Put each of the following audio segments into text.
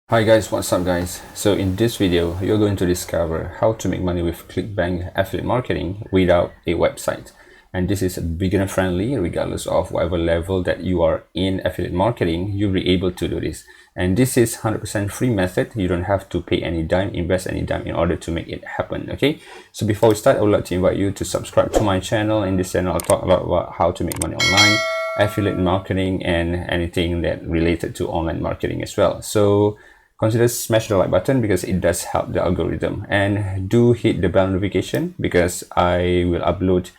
Hi guys, what's up guys? So in this video, you're going to discover how to make money with Clickbank affiliate marketing without a website. And this is beginner friendly, regardless of whatever level that you are in affiliate marketing, you'll be able to do this. And this is 100% free method. You don't have to pay any dime, invest any dime in order to make it happen, okay? So before we start, I would like to invite you to subscribe to my channel. In this channel, I'll talk a lot about how to make money online, affiliate marketing, and anything that related to online marketing as well. So consider smash the like button because it does help the algorithm, and do hit the bell notification because I will upload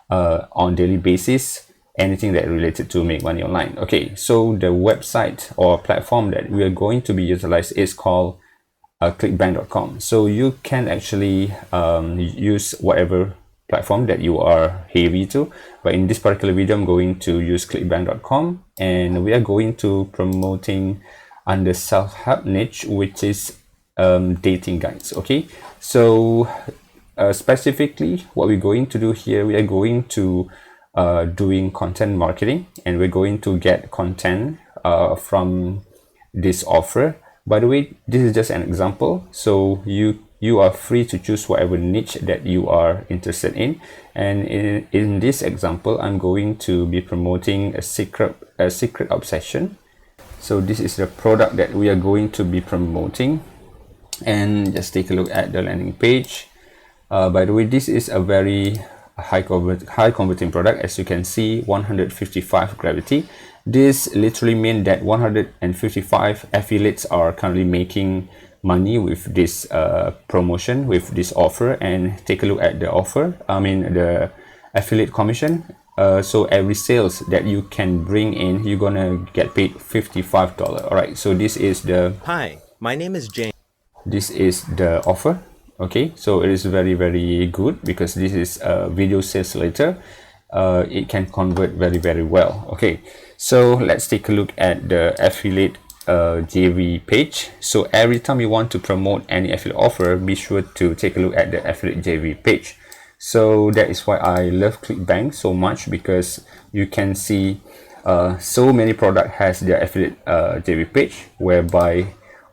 on daily basis anything that related to make money online. Okay, so the website or platform that we are going to be utilized is called clickbank.com. so you can actually use whatever platform that you are heavy to, but in this particular video I'm going to use clickbank.com, and we are going to promoting under self-help niche, which is dating guides. Okay, so specifically what we're going to do here, we are going to doing content marketing, and we're going to get content from this offer. By the way, this is just an example, so you are free to choose whatever niche that you are interested in. And in this example, I'm going to be promoting a secret obsession. So this is the product that we are going to be promoting, and just take a look at the landing page. By the way, this is a very high converting product. As you can see, 155 gravity. This literally means that 155 affiliates are currently making money with this promotion, with this offer. And take a look at the offer, the affiliate commission. So every sales that you can bring in, you're gonna get paid $55. All right, so this is the Hi, my name is James. This is the offer. Okay, so it is very good because this is a video sales later. It can convert very well. Okay, so let's take a look at the affiliate JV page. So every time you want to promote any affiliate offer, be sure to take a look at the affiliate JV page. So that is why I love Clickbank so much, because you can see so many product has their affiliate JV page, whereby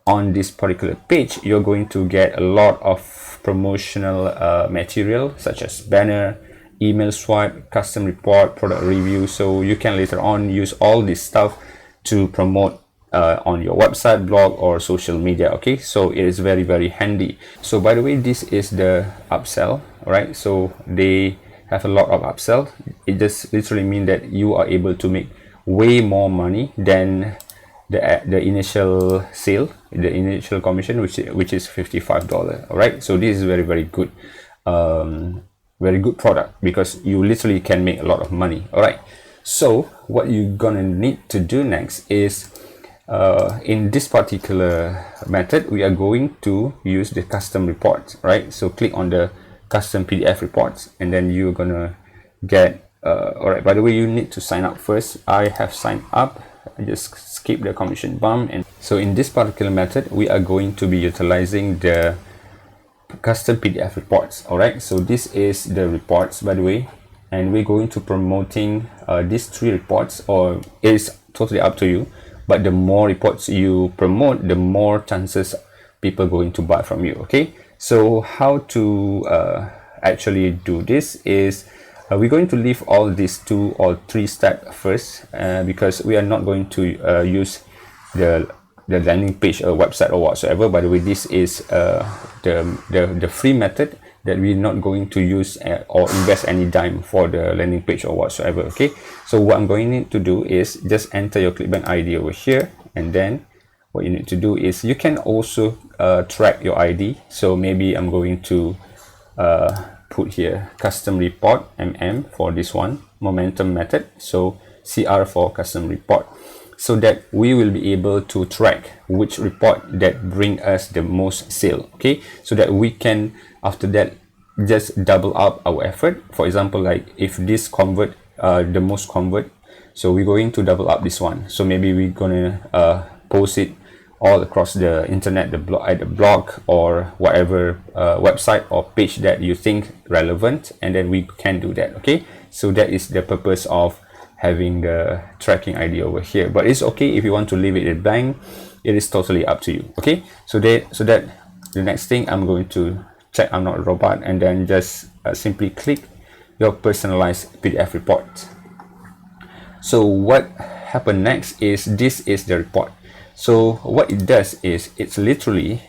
on this particular page you're going to get a lot of promotional material such as banner, email swipe, custom report, product review. So you can later on use all this stuff to promote on your website, blog, or social media. Okay, so it is very handy. So by the way, this is the upsell. All right, so they have a lot of upsell. It just literally means that you are able to make way more money than the initial sale, the initial commission, which is $55. All right, so this is very good, very good product, because you literally can make a lot of money. All right, so what you're gonna need to do next is in this particular method, we are going to use the custom reports. Right, so click on the custom PDF reports, and then you're gonna get all right, by the way, you need to sign up first. I have signed up. I just skip the commission bump. And so in this particular method, we are going to be utilizing the custom PDF reports. All right, so this is the reports, by the way, and we're going to promoting these 3 reports, or it is totally up to you, but the more reports you promote, the more chances people going to buy from you. Okay, so how to actually do this is we're going to leave all these 2 or 3 steps first, because we are not going to use the landing page or website or whatsoever. By the way, this is the free method that we're not going to use or invest any dime for the landing page or whatsoever. Okay, so what I'm going to do is just enter your Clickbank ID over here, and then what you need to do is you can also track your ID. So maybe I'm going to put here custom report for this one, momentum method, so CR for custom report, so that we will be able to track which report that bring us the most sale. Okay, so that we can after that just double up our effort. For example, like if this convert the most convert, so we're going to double up this one. So maybe we're gonna post it all across the internet, the blog or whatever website or page that you think relevant, and then we can do that. Okay, so that is the purpose of having the tracking ID over here. But it's okay if you want to leave it blank. it is totally up to you. Okay, so that the next thing, I'm going to check I'm not a robot, and then just simply click your personalized PDF report. So what happened next is, this is the report. So what it does is, it's literally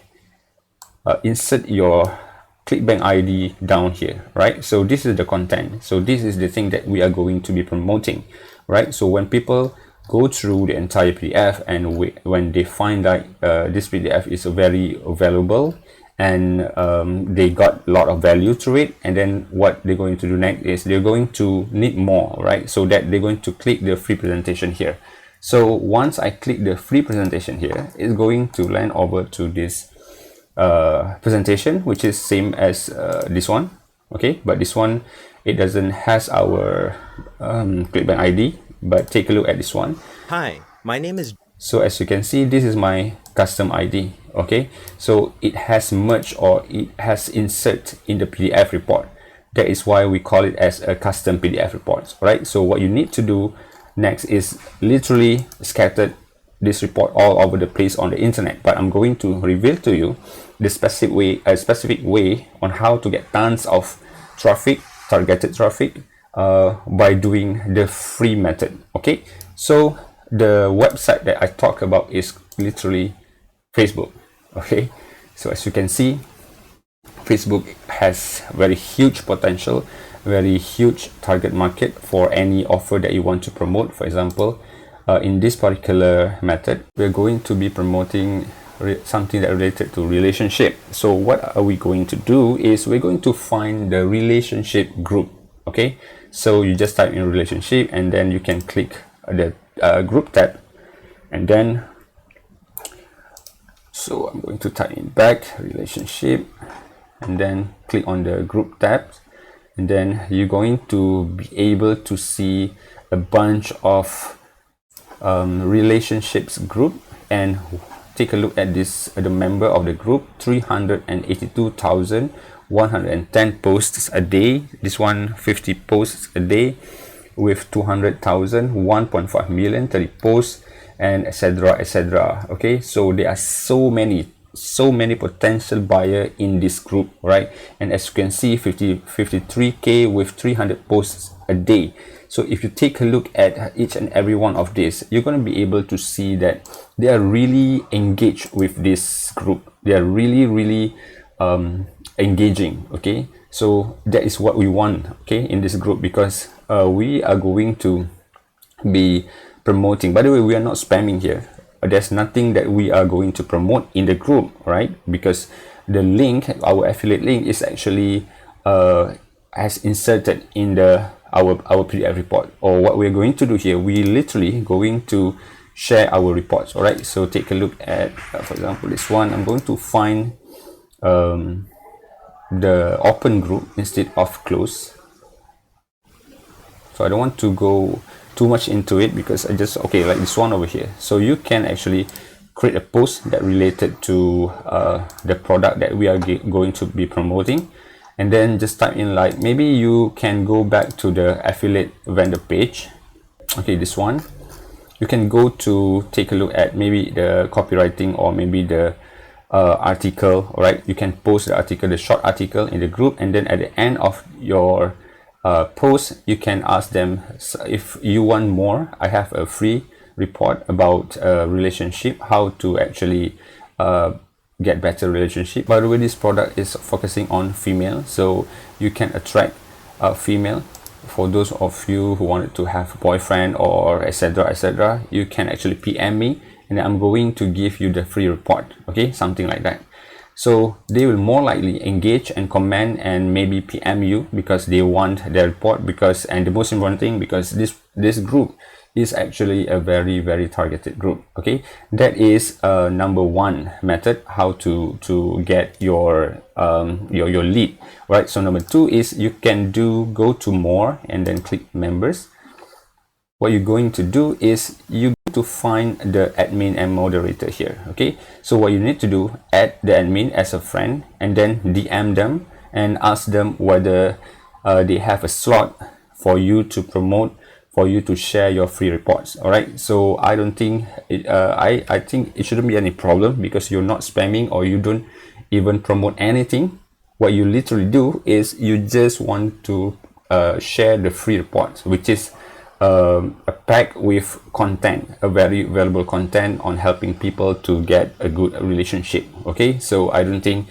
insert your Clickbank ID down here, right? So this is the content. So this is the thing that we are going to be promoting, right? So when people go through the entire PDF, and when they find that this PDF is very valuable, and they got a lot of value through it, and then what they're going to do next is, they're going to need more, right? So that they're going to click the free presentation here. So once I click the free presentation here, it's going to land over to this presentation, which is same as this one. Okay, but this one, it doesn't has our Clickbank ID, but take a look at this one. Hi, my name is... So as you can see, this is my custom ID. Okay, so it has merged, or it has insert in the PDF report. That is why we call it as a custom PDF report, right? So what you need to do next is literally scatter this report all over the place on the internet, but I'm going to reveal to you the specific way on how to get tons of traffic, targeted traffic, by doing the free method. Okay, so the website that I talk about is literally Facebook. Okay, so as you can see, Facebook has very huge potential, very huge target market for any offer that you want to promote. For example, in this particular method, we're going to be promoting something that related to relationship. So what are we going to do is, we're going to find the relationship group. Okay, so you just type in relationship, and then you can click the group tab, and then, so I'm going to type in back relationship, and then click on the group tab, and then you're going to be able to see a bunch of relationships group. And take a look at this, the member of the group, 382,110 posts a day. This one 50 posts a day with 200,000, 1.5 million 30 posts, and etc, etc. Okay, so there are so many potential buyer in this group, right? And as you can see, 53k with 300 posts a day. So if you take a look at each and every one of these, you're going to be able to see that they are really engaged with this group. They are really engaging. Okay, so that is what we want, okay, in this group, because we are going to be promoting. By the way, we are not spamming here. There's nothing that we are going to promote in the group, right? Because the link, our affiliate link, is actually has inserted in our PDF report. Or what we're going to do here, we literally going to share our reports. All right, so take a look at for example, this one. I'm going to find the open group instead of close. So I don't want to go too much into it, because I just, okay, like this one over here. So you can actually create a post that related to the product that we are going to be promoting, and then just type in, like, maybe you can go back to the affiliate vendor page. Okay, this one, you can go to take a look at maybe the copywriting, or maybe the article. All right, you can post the article, the short article, in the group, and then at the end of your post, you can ask them if you want more. I have a free report about relationship, how to actually get better relationship. By the way, this product is focusing on female, so you can attract a female. For those of you who wanted to have a boyfriend, or etc, etc, you can actually PM me, and I'm going to give you the free report. Okay, something like that. So they will more likely engage and comment and maybe PM you, because they want their report. Because, and the most important thing, because this group is actually a very targeted group. Okay, that is number one method, how to get your lead, right? So number two is, you can go to more, and then click members. What you're going to do is, you to find the admin and moderator here. Okay, so what you need to do, add the admin as a friend, and then DM them and ask them whether they have a slot for you to promote for you to share your free reports. All right, so I don't think it, I think it shouldn't be any problem, because you're not spamming or you don't even promote anything. What you literally do is you just want to share the free reports, which is a pack with content, a very valuable content on helping people to get a good relationship. Okay, so I don't think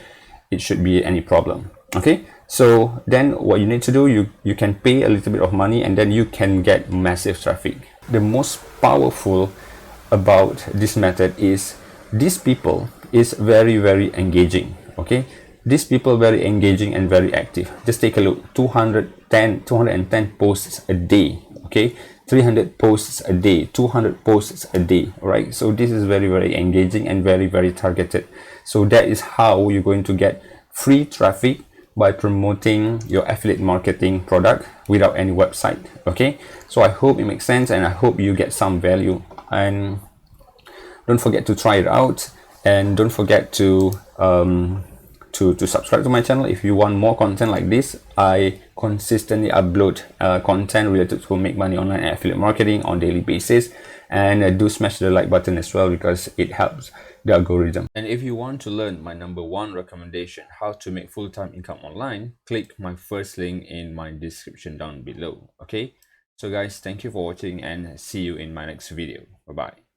it should be any problem. Okay, so then what you need to do, you can pay a little bit of money and then you can get massive traffic. The most powerful about this method is these people is very engaging. Okay, these people very engaging and very active. Just take a look, 210 posts a day. Okay, 300 posts a day, 200 posts a day. All right, so this is very engaging and very targeted. So that is how you're going to get free traffic, by promoting your affiliate marketing product without any website. Okay, so I hope it makes sense and I hope you get some value, and don't forget to try it out, and don't forget to subscribe to my channel if you want more content like this. I consistently upload content related to make money online and affiliate marketing on daily basis, and do smash the like button as well, because it helps the algorithm. And if you want to learn my #1 recommendation, how to make full-time income online, click my first link in my description down below. Okay, so guys, thank you for watching and see you in my next video. Bye bye.